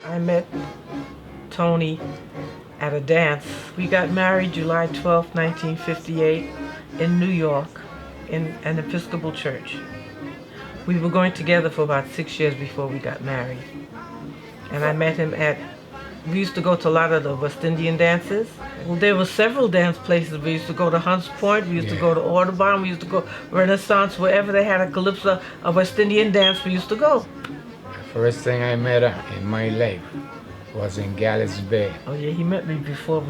I met Tony at a dance. We got married July 12th, 1958 in New York in an Episcopal church. We were going together for about 6 years before we got married. And I met him we used to go to a lot of the West Indian dances. Well, there were several dance places. We used to go to Hunts Point, we used to go to Audubon, we used to go Renaissance, wherever they had a calypso, a West Indian dance, we used to go. The first thing I met her in my life was in Gallows Bay. Oh yeah, he met me before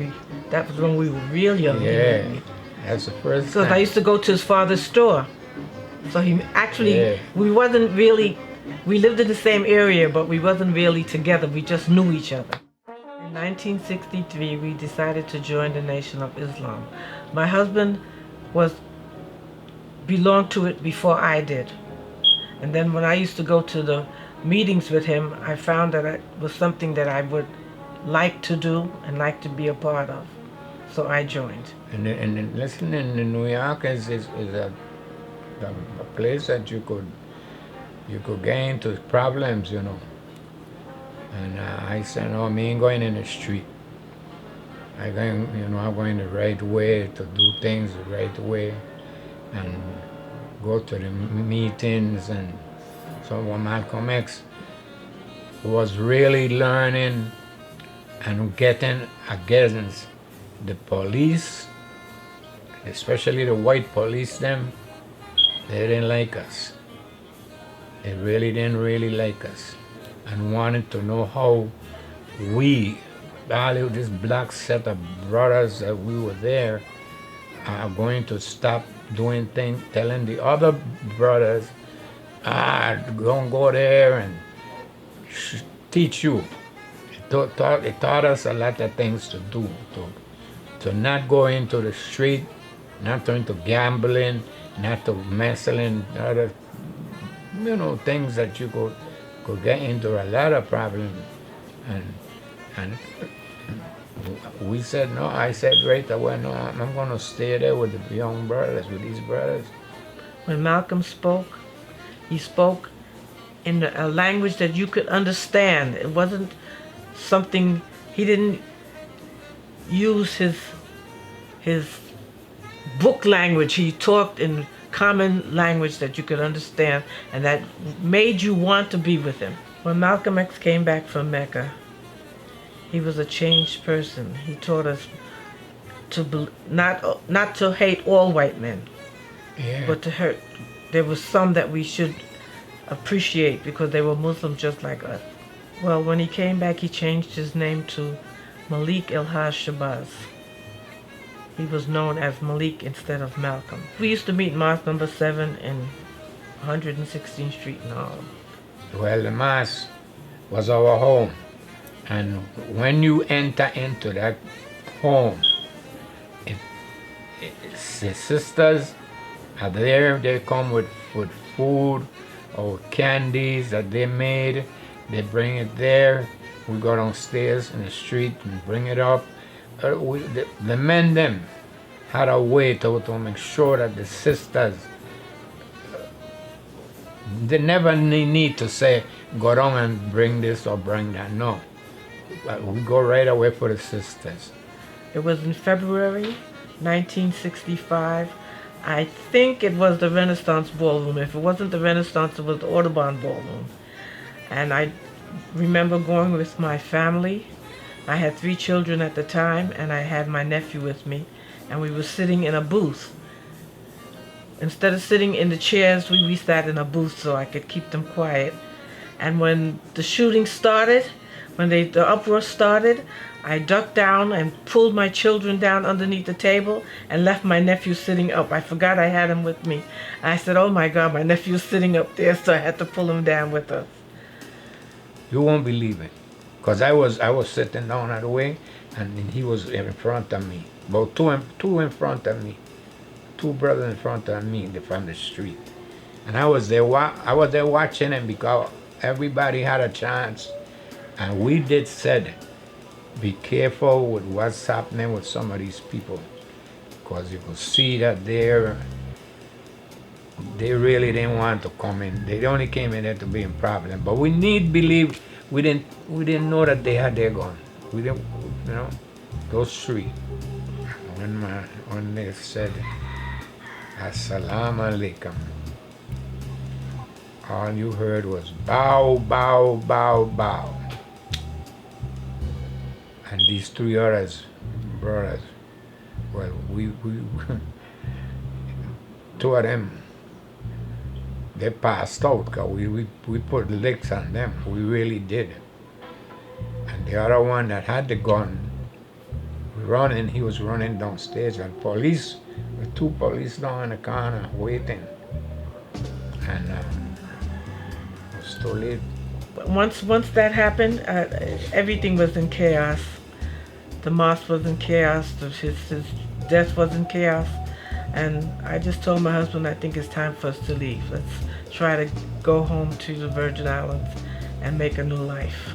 that was when we were real young. Yeah, that's the first Because time. I used to go to his father's store. So he actually, we wasn't really, we lived in the same area, but we wasn't really together. We just knew each other. In 1963, we decided to join the Nation of Islam. My husband belonged to it before I did. And then when I used to go to the meetings with him, I found that it was something that I would like to do and like to be a part of. So I joined. And listen, in New York is a place that you could get into problems, you know. And I said, no, me ain't going in the street. I'm going the right way to do things the right way and go to the meetings. And so when Malcolm X was really learning and getting against the police, especially the white police, they didn't like us. They really didn't like us and wanted to know how we, all of this black set of brothers that we were there, are going to stop doing things, telling the other brothers, don't go there and teach you. It taught us a lot of things to do, to not go into the street, not into gambling, not to messing other, things that you could get into a lot of problems. And we said no. I said right away, no, I'm going to stay there with the young brothers, with these brothers. When Malcolm spoke, he spoke in a language that you could understand. It wasn't something, he didn't use his book language. He talked in common language that you could understand and that made you want to be with him. When Malcolm X came back from Mecca, he was a changed person. He taught us to not to hate all white men, but to hurt. There was some that we should appreciate because they were Muslim just like us. Well, when he came back, he changed his name to Malik El-Haj Shabazz. He was known as Malik instead of Malcolm. We used to meet Mosque number 7 in 116th Street in Harlem. Well, the mosque was our home. And when you enter into that home, the sisters are there. They come with food or candies that they made. They bring it there. We go downstairs in the street and bring it up. The men them had a way to make sure that the sisters, they never need to say, go down and bring this or bring that. No. We go right away for the sisters. It was in February 1965. I think it was the Renaissance Ballroom. If it wasn't the Renaissance, it was the Audubon Ballroom. And I remember going with my family. I had 3 children at the time, and I had my nephew with me. And we were sitting in a booth. Instead of sitting in the chairs, we sat in a booth so I could keep them quiet. And when the shooting started, when the uproar started, I ducked down and pulled my children down underneath the table and left my nephew sitting up. I forgot I had him with me. I said, oh my God, my nephew's sitting up there, so I had to pull him down with us. You won't believe it. Because I was sitting down that way, and he was in front of me. About two in front of me. 2 brothers in front of me from the street. And I was there watching him because everybody had a chance. And we did said, be careful with what's happening with some of these people. Because you could see that they really didn't want to come in. They only came in there to be in problem. But we we didn't know that they had their gun. We didn't, you know, those three. When they said Assalamu alaikum, all you heard was bow, bow, bow, bow. And these three others, brothers, well, we two of them, they passed out because we put licks on them. We really did. And the other one that had the gun, he was running downstairs, and police, with two police down in the corner waiting. And it was too late. But once that happened, everything was in chaos. The mosque was in chaos. His death was in chaos. And I just told my husband, I think it's time for us to leave. Let's try to go home to the Virgin Islands and make a new life.